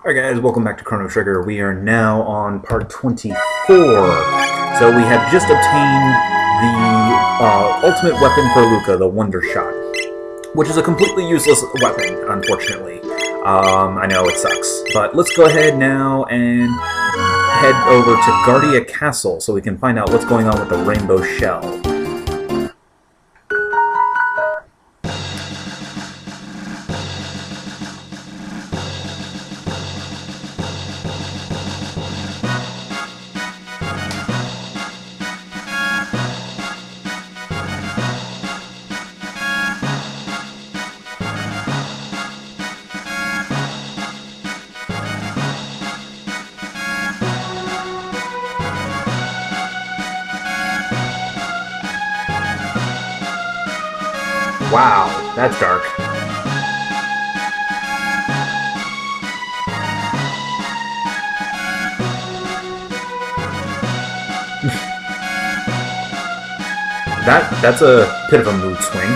Alright guys, welcome back to Chrono Trigger. We are now on part 24. So we have just obtained the ultimate weapon for Luca, the Wonder Shot, which is a completely useless weapon, unfortunately. I know it sucks. But let's go ahead now and head over to Guardia Castle so we can find out what's going on with the Rainbow Shell. Wow, that's dark. That's a bit of a mood swing.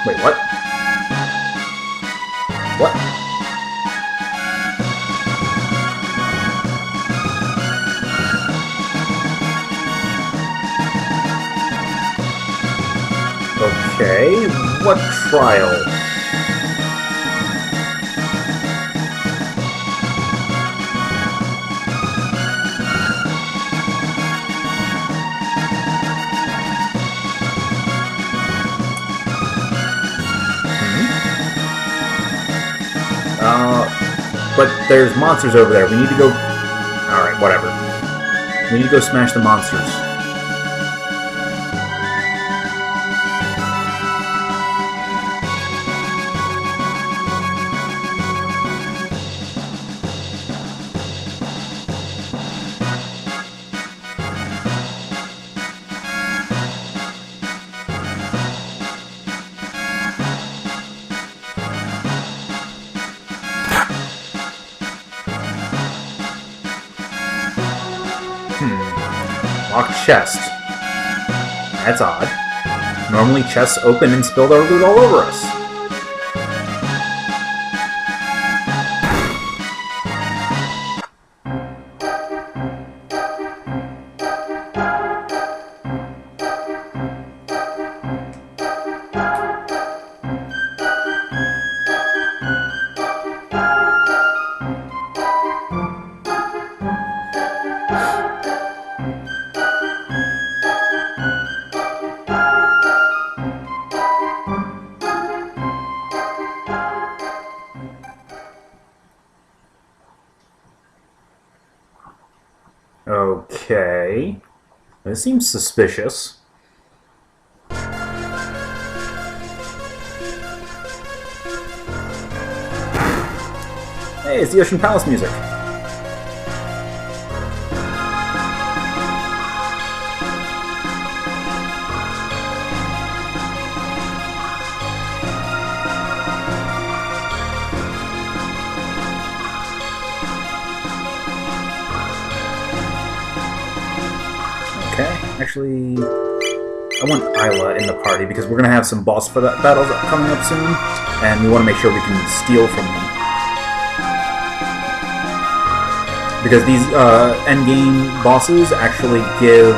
Wait, what? What? Okay, what trial? But there's monsters over there. We need to go... Alright, whatever. We need to go smash the monsters. Locked chest. That's odd. Normally chests open and spill their loot all over us. Okay. This seems suspicious. Hey, it's the Ocean Palace music. Actually, I want Isla in the party because we're going to have some boss battles coming up soon, and we want to make sure we can steal from them. Because these endgame bosses actually give,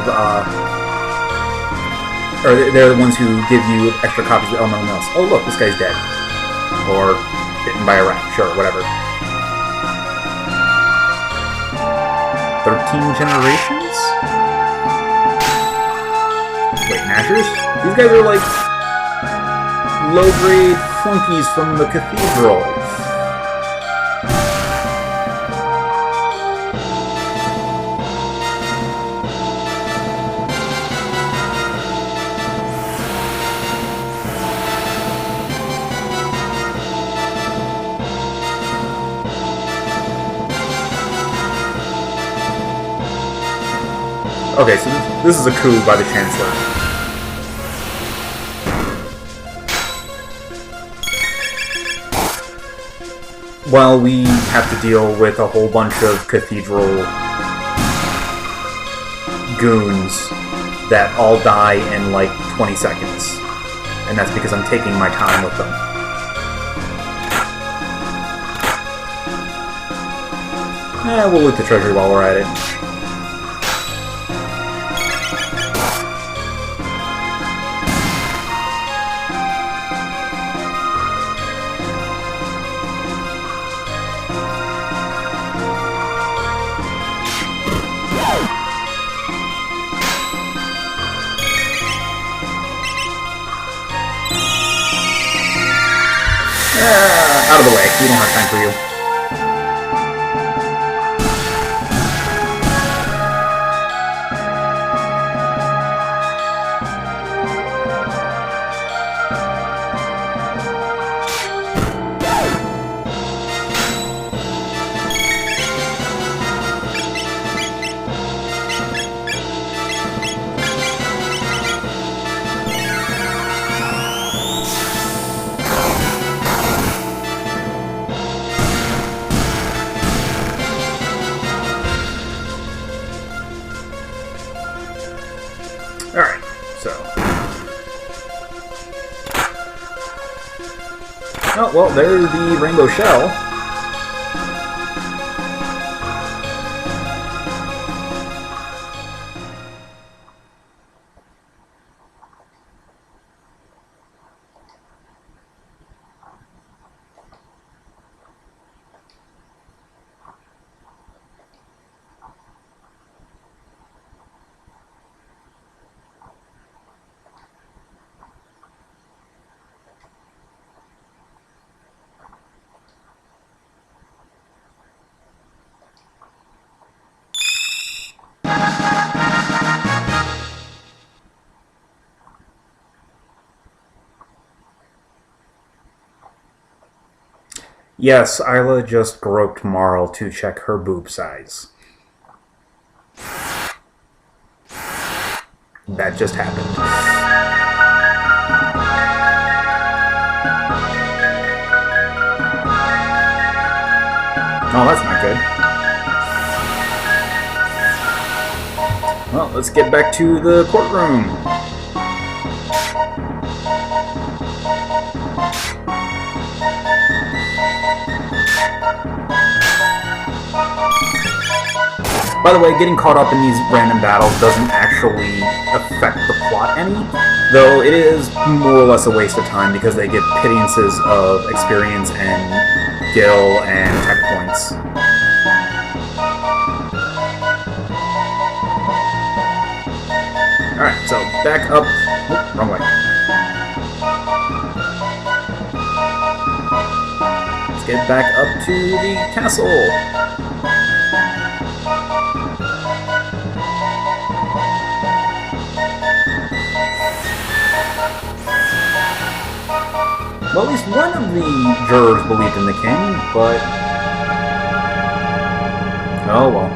or they're the ones who give you extra copies of elemental else. Oh look, this guy's dead. Or bitten by a rat, sure, whatever. 13 generations? Wait, Mashers? These guys are like low-grade flunkies from the cathedral. Okay, so this is a coup by the Chancellor. While we have to deal with a whole bunch of cathedral goons that all die in like 20 seconds. And that's because I'm taking my time with them. We'll loot the treasury while we're at it. Out of the way. We don't have time for you. Alright, so. Oh, well, there's the rainbow shell. Yes, Isla just groped Marl to check her boob size. That just happened. Oh, that's not good. Well, let's get back to the courtroom. By the way, getting caught up in these random battles doesn't actually affect the plot any, though it is more or less a waste of time because they get pittances of experience and gil and tech points. Alright, so back up. Oop, wrong way. Let's get back up to the castle. Well, at least one of the jurors believed in the king, but... oh well.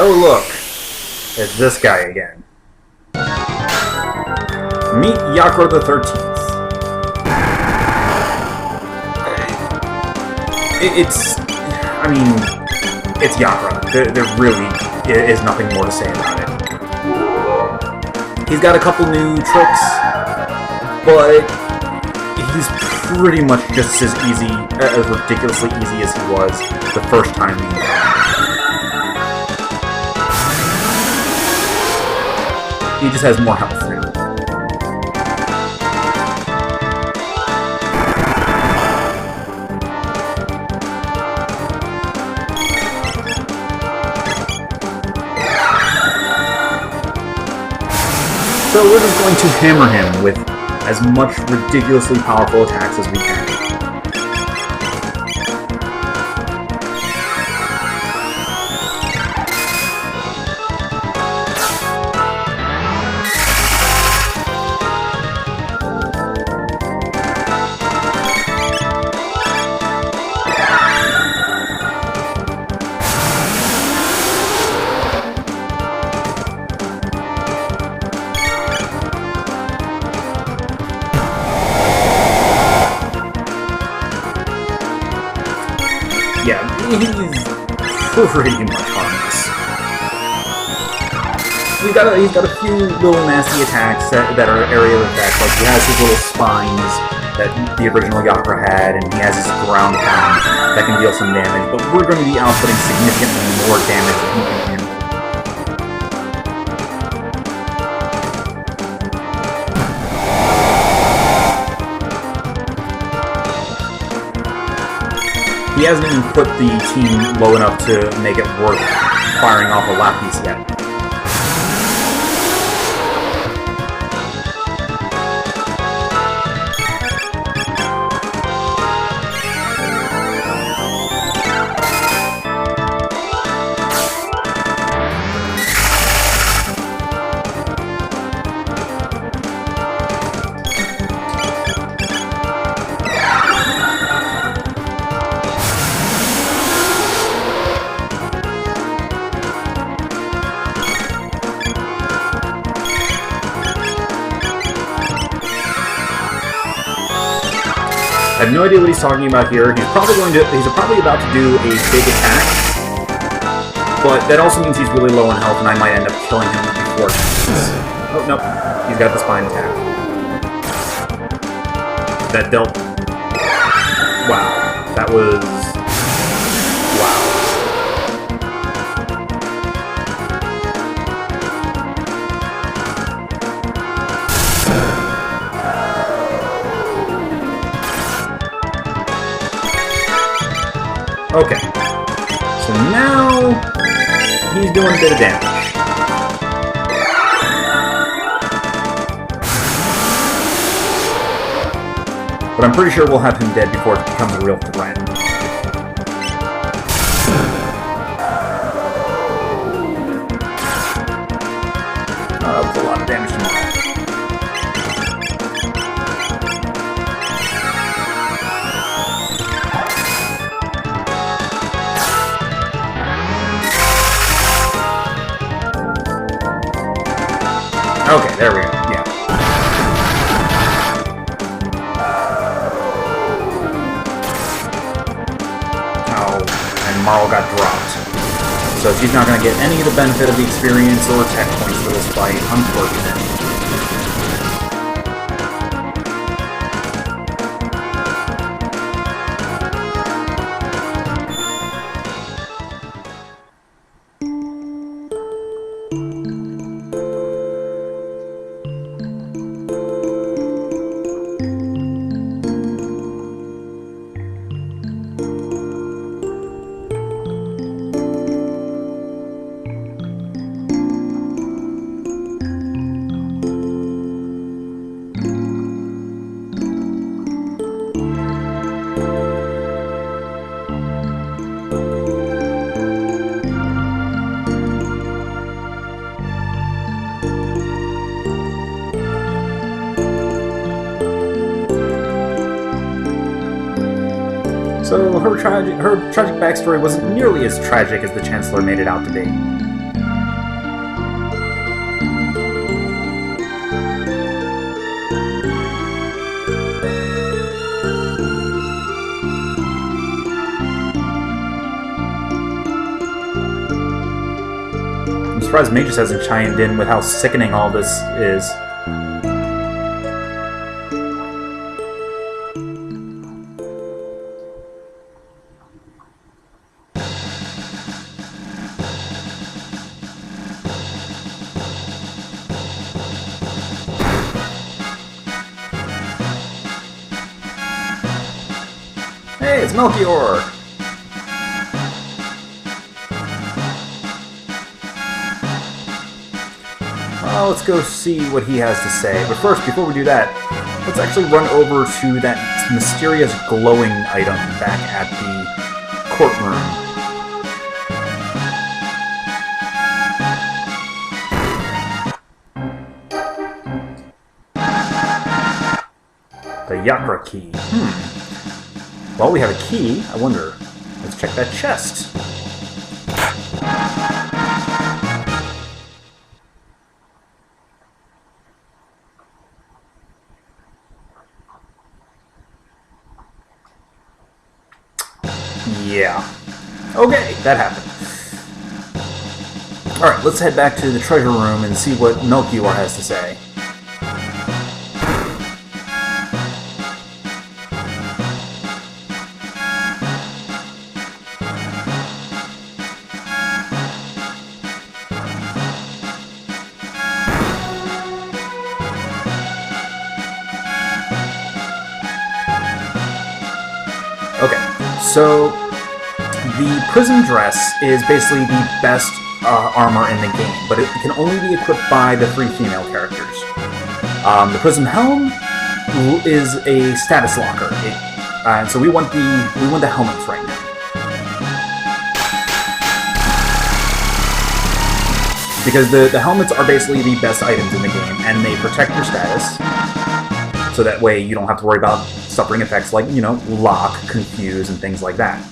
Oh look, it's this guy again. Meet Yakro the 13th. It's Yakro. There really is nothing more to say about it. He's got a couple new tricks, but he's pretty much just as easy, as ridiculously easy as he was the first time he came. He just has more health now. So we're just going to hammer him with as much ridiculously powerful attacks as we can. Yeah, he's pretty much harmless. He's got a few little nasty attacks that are area effects. Like he has his little spines that the original Yakra had, and he has his ground pound that can deal some damage. But we're going to be outputting significantly more damage than he can handle. He hasn't even put the team low enough to make it worth firing off a lap piece yet. I have no idea what he's talking about here. He's probably about to do a big attack, but that also means he's really low on health, and I might end up killing him before. Oh no, he's got the spine attack. That dealt. Wow, that was. Wow. Okay, so now he's doing a bit of damage. But I'm pretty sure we'll have him dead before it becomes a real threat. Oh, that was a lot of damage to him. Okay, there we go. Yeah. Oh, and Marl got dropped. So she's not going to get any of the benefit of the experience or tech points for this fight. Unfortunate. So her tragic backstory wasn't nearly as tragic as the Chancellor made it out to be. I'm surprised Magus hasn't chimed in with how sickening all this is. Hey, it's Melchior! let's go see what he has to say. But first, before we do that, let's actually run over to that mysterious glowing item back at the courtroom. The Yakra key. Well, we have a key. I wonder. Let's check that chest. Yeah. Okay, that happened. Alright, let's head back to the treasure room and see what Melchior has to say. Okay, so the prism dress is basically the best armor in the game, but it can only be equipped by the 3 female characters. The prism helm is a status locker, so we want the helmets right now. Because the helmets are basically the best items in the game, and they protect your status, so that way you don't have to worry about suffering effects like, you know, lock, confuse, and things like that.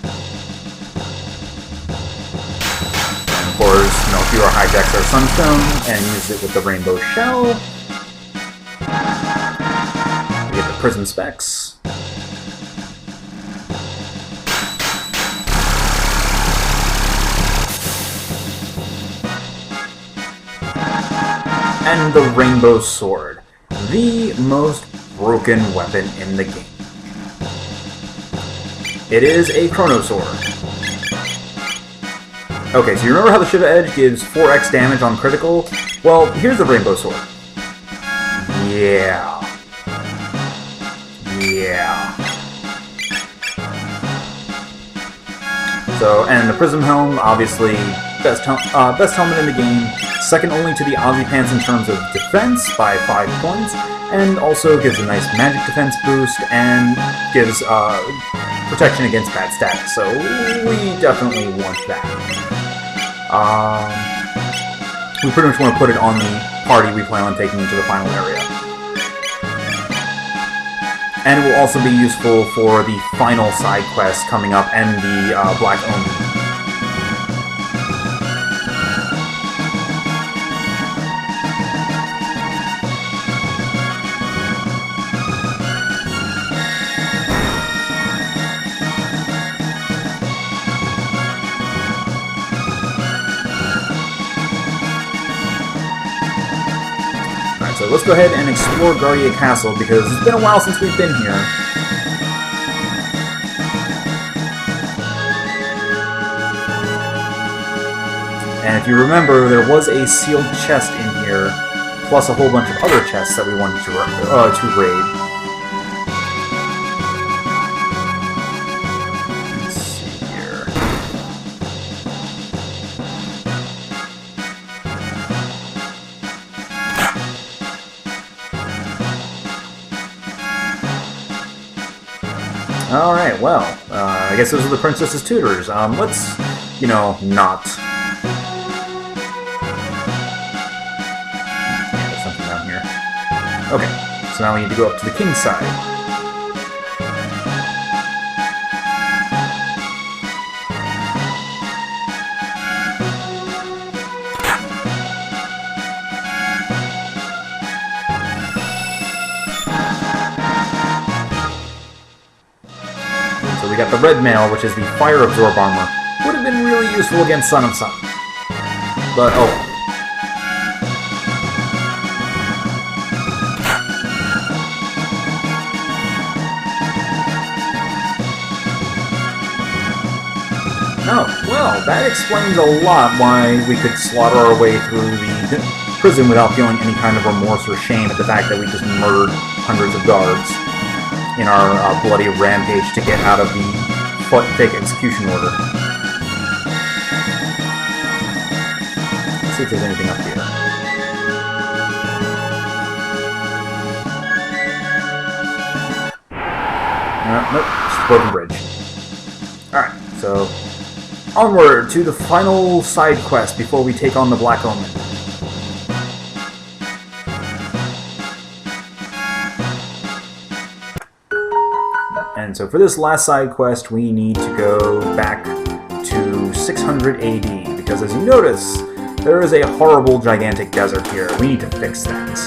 And of course, Melchior hijacks our sunstone and uses it with the rainbow shell. We get the prism specs. And the rainbow sword. The most broken weapon in the game. It is a Chrono sword. Okay, so you remember how the Shiva Edge gives 4x damage on critical? Well, here's the rainbow sword. Yeah. So, and the prism helm, obviously, best helmet in the game. Second only to the Ozzy Pants in terms of defense by 5 points, and also gives a nice magic defense boost, and gives protection against bad status, so we definitely want that. We pretty much want to put it on the party we plan on taking into the final area. And it will also be useful for the final side quest coming up and the Black Omen. So let's go ahead and explore Guardia Castle, because it's been a while since we've been here. And if you remember, there was a sealed chest in here, plus a whole bunch of other chests that we wanted to raid. Let's see here. Alright, well, I guess those are the princess's tutors. Let's, you know, not... Yeah, there's something down here. Okay, so now we need to go up to the king's side. We got the red mail, which is the fire absorb armor. Would have been really useful against Son of Sun. But oh well. Oh, well, that explains a lot why we could slaughter our way through the prison without feeling any kind of remorse or shame at the fact that we just murdered hundreds of guards in our bloody rampage to get out of the fake execution order. Let's see if there's anything up here. Nope, just a broken bridge. Alright, so onward to the final side quest before we take on the Black Omen. And so for this last side quest, we need to go back to 600 AD, because as you notice, there is a horrible gigantic desert here. We need to fix that.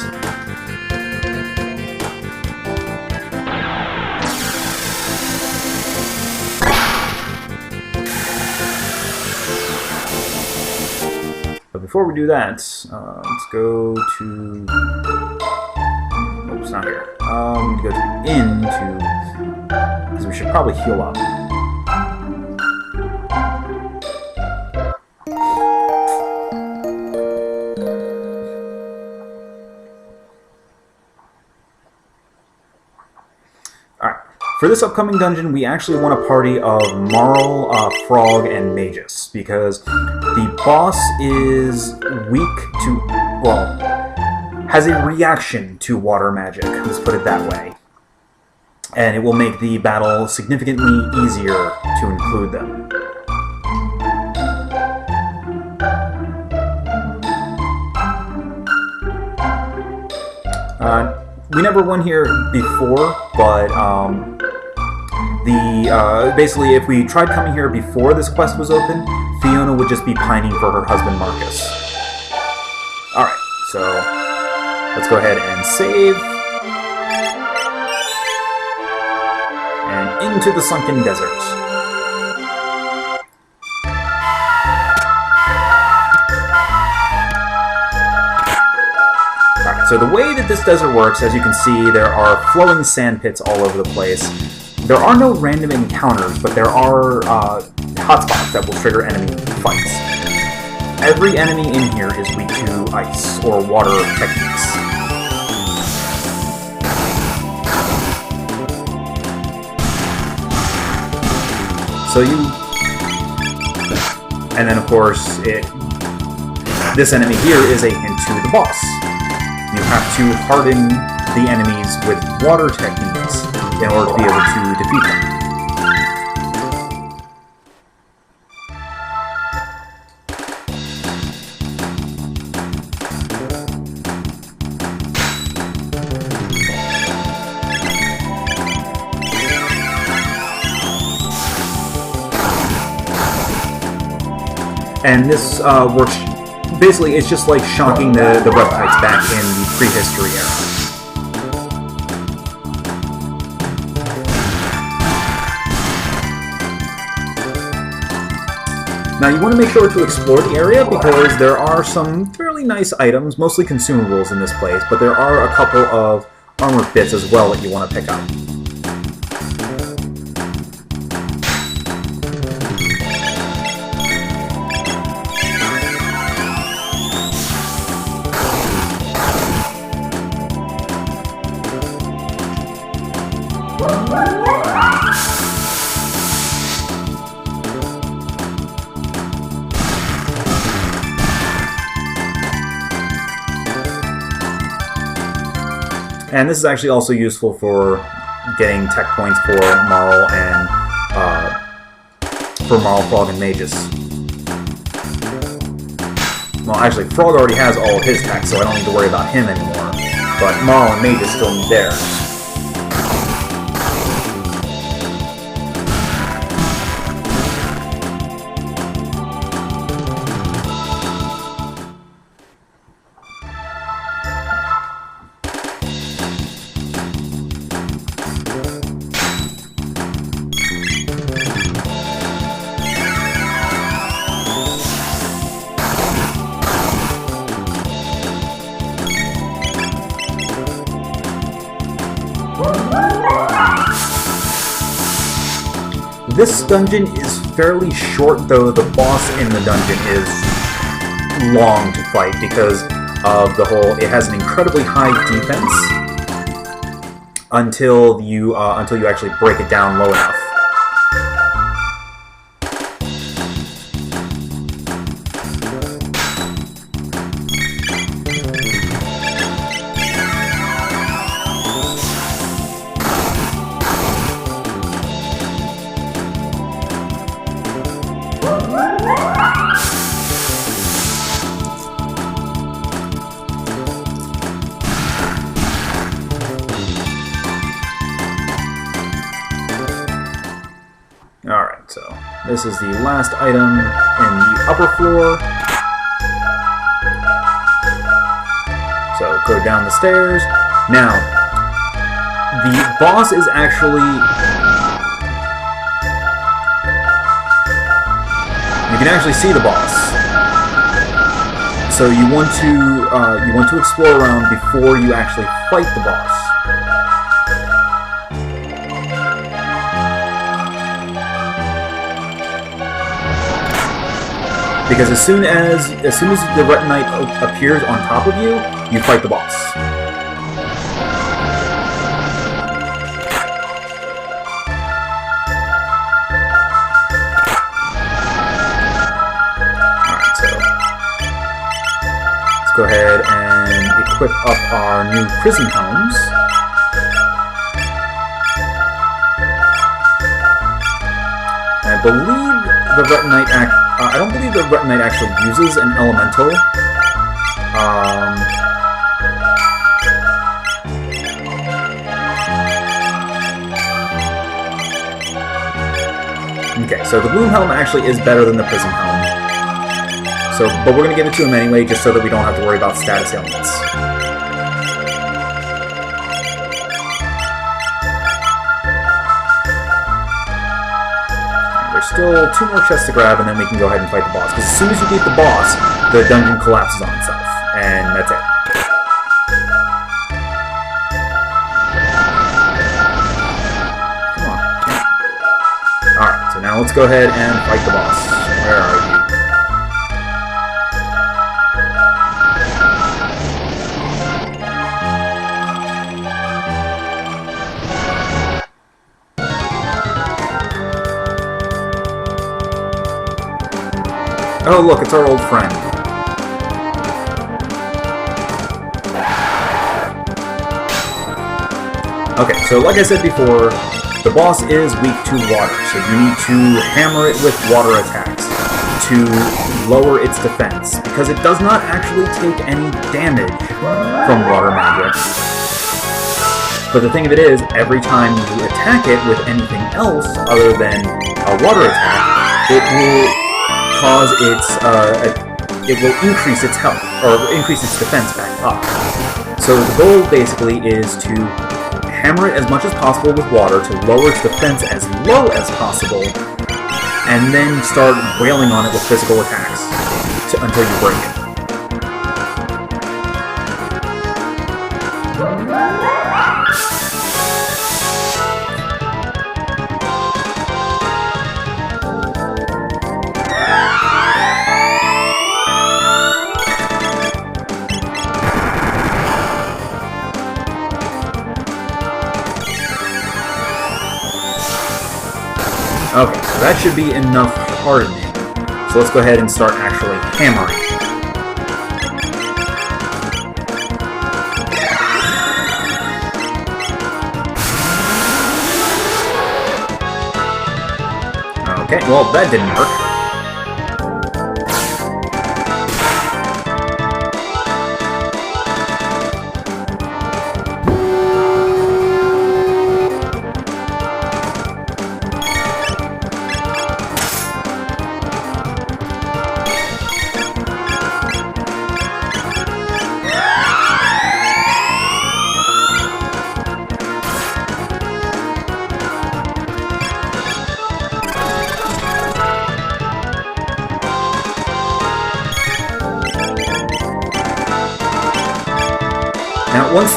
But before we do that, let's go to... Oh, it's not here. We need to go to inn because we should probably heal up. Alright, for this upcoming dungeon, we actually want a party of Marl, Frog, and Magus, because the boss is weak to, well, has a reaction to water magic, let's put it that way. And it will make the battle significantly easier to include them. We never won here before, but basically if we tried coming here before this quest was open, Fiona would just be pining for her husband Marcus. Alright, so let's go ahead and save. And into the sunken desert. Alright, so the way that this desert works, as you can see, there are flowing sand pits all over the place. There are no random encounters, but there are hotspots that will trigger enemy fights. Every enemy in here is weak to ice or water techniques. So and then of course, this enemy here is a hint to the boss. You have to harden the enemies with water techniques in order to be able to defeat them. And this works, basically it's just like shocking the reptiles back in the prehistory era. Now you want to make sure to explore the area because there are some fairly nice items, mostly consumables in this place, but there are a couple of armor bits as well that you want to pick up. And this is actually also useful for getting tech points for Marl and Frog, and Magus. Well, actually, Frog already has all of his tech, so I don't need to worry about him anymore. But Marl and Magus still need theirs. This dungeon is fairly short, though the boss in the dungeon is long to fight because of the whole. It has an incredibly high defense until you actually break it down low enough. Alright, so this is the last item in the upper floor. So go down the stairs. Now, the boss is actually... You can actually see the boss. So you want to explore around before you actually fight the boss. Because as soon as the Ret Knight appears on top of you, you fight the boss. Alright, so let's go ahead and equip up our new prison helms. I believe the Ret Knight I don't believe the Ret Knight actually uses an elemental. Okay, so the Bloom Helm actually is better than the Prism Helm. So, but we're going to give it to him anyway, just so that we don't have to worry about status ailments. Still 2 more chests to grab, and then we can go ahead and fight the boss. Because as soon as you beat the boss, the dungeon collapses on itself, and that's it. Come on. Alright, so now let's go ahead and fight the boss. Where are you? Oh look, it's our old friend. Okay, so like I said before, the boss is weak to water, so you need to hammer it with water attacks to lower its defense, because it does not actually take any damage from water magic. But the thing of it is, every time you attack it with anything else other than a water attack, it will cause it will increase its health, or increase its defense back up. So the goal basically is to hammer it as much as possible with water to lower its defense as low as possible, and then start wailing on it with physical attacks until you break it. Okay, so that should be enough hardening. So let's go ahead and start actually hammering. Okay, well, that didn't work. Now, once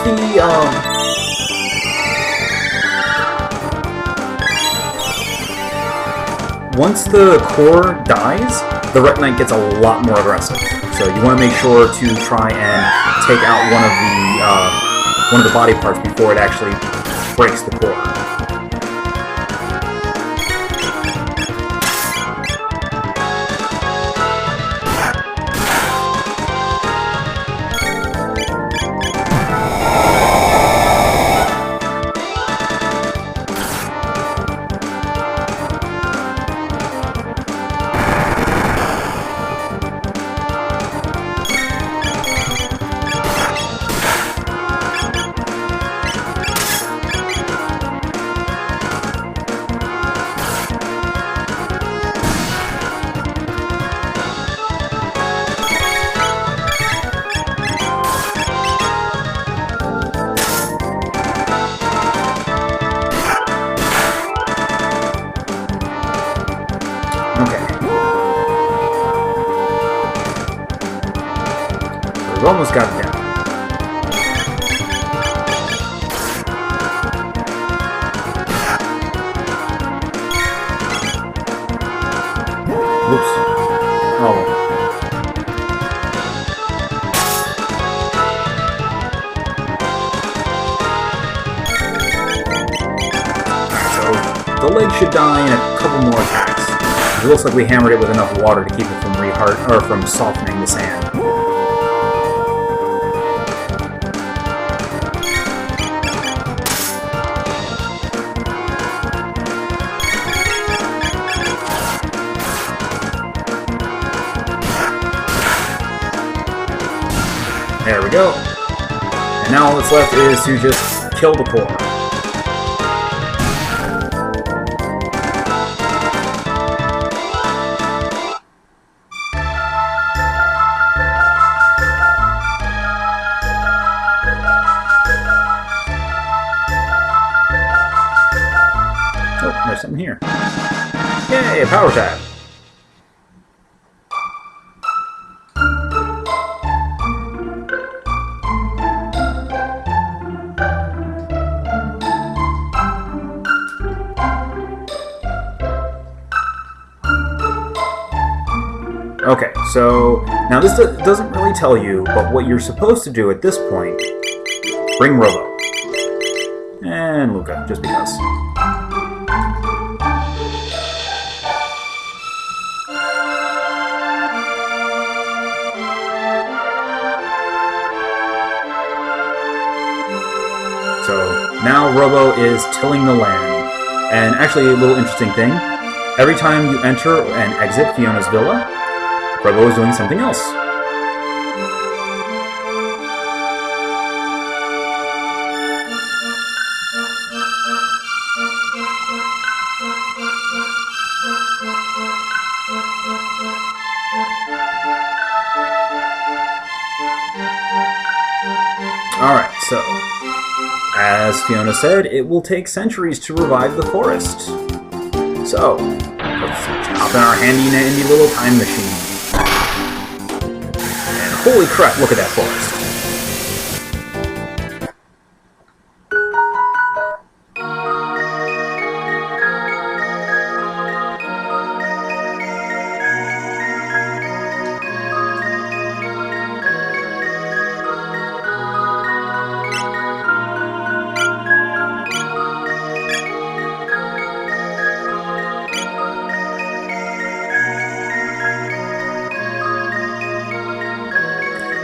the core dies, the Ret Knight gets a lot more aggressive. So you want to make sure to try and take out one of the body parts before it actually breaks the core. We've almost got it down. Whoops. Oh. The leg should die in a couple more attacks. It looks like we hammered it with enough water to keep it from softening the sand. There we go. And now all that's left is to just kill the core. There's something here. Yay, a power tab. Okay, so now this doesn't really tell you, but what you're supposed to do at this point, bring Robo. And Luca, just because. So now Robo is tilling the land. And actually a little interesting thing, every time you enter and exit Fiona's villa, Robo is doing something else. Alright, so, as Fiona said, it will take centuries to revive the forest. So, let's hop in our handy-dandy little time machine. And holy crap, look at that forest.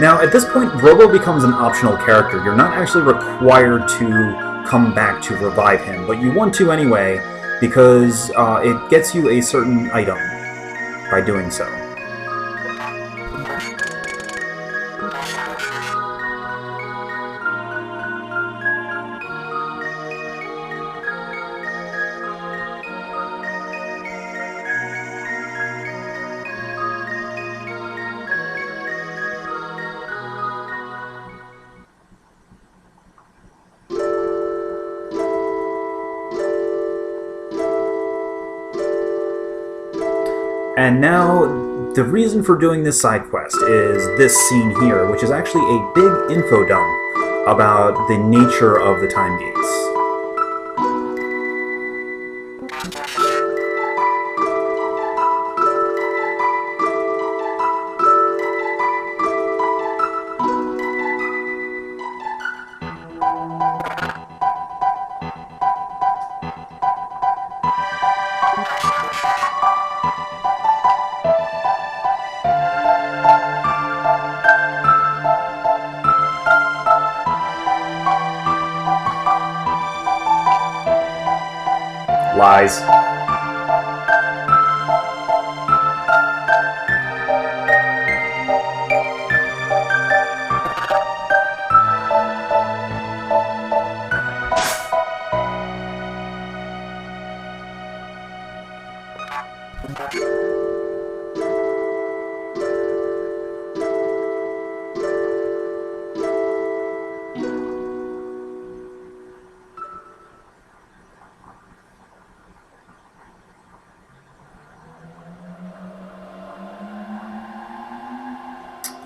Now, at this point, Robo becomes an optional character. You're not actually required to come back to revive him, but you want to anyway, because it gets you a certain item by doing so. And now, the reason for doing this side quest is this scene here, which is actually a big info dump about the nature of the time gates. Lies.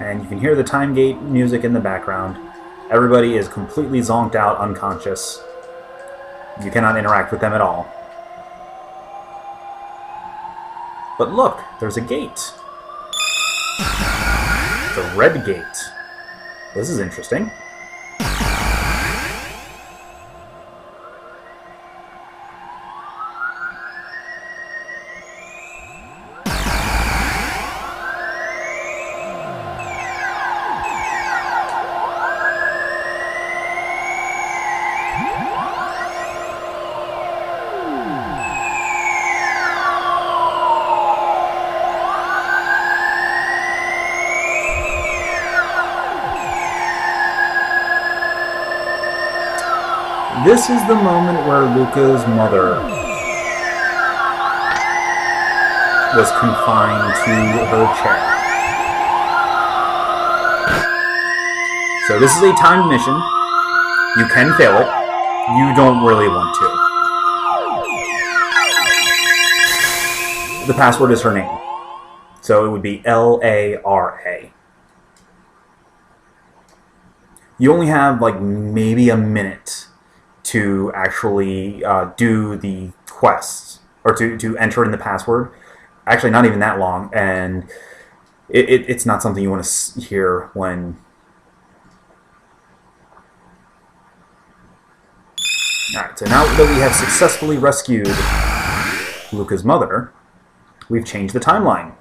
And you can hear the time gate music in the background. Everybody is completely zonked out, unconscious. You cannot interact with them at all. But look, there's a gate. The red gate. This is interesting. This is the moment where Luca's mother was confined to her chair. So this is a timed mission. You can fail it. You don't really want to. The password is her name. So it would be Lara. You only have like maybe a minute to actually do the quests, or to enter in the password. Actually, not even that long, and it's not something you want to hear when... Alright, so now that we have successfully rescued Luca's mother, we've changed the timeline.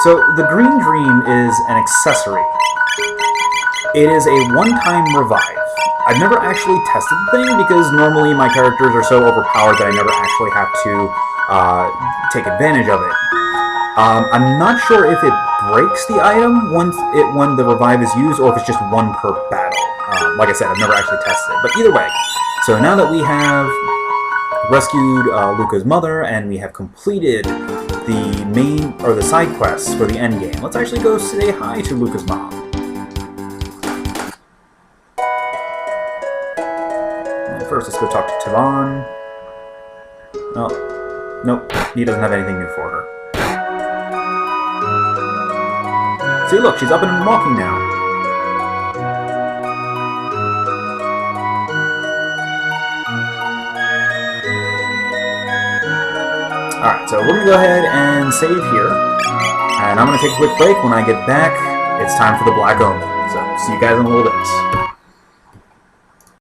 So the Green Dream is an accessory. It is a one-time revive. I've never actually tested the thing because normally my characters are so overpowered that I never actually have to take advantage of it. I'm not sure if it breaks the item when the revive is used, or if it's just one per battle. Like I said, I've never actually tested it. But either way, so now that we have rescued Luca's mother and we have completed the main, or the side quests for the end game, let's actually go say hi to Luca's mom. First, let's go talk to Tivan. Oh, nope, he doesn't have anything new for her. See, look, she's up and walking now. Alright, so we're going to go ahead and save here. And I'm going to take a quick break. When I get back, it's time for the Black Omen. So, see you guys in a little bit.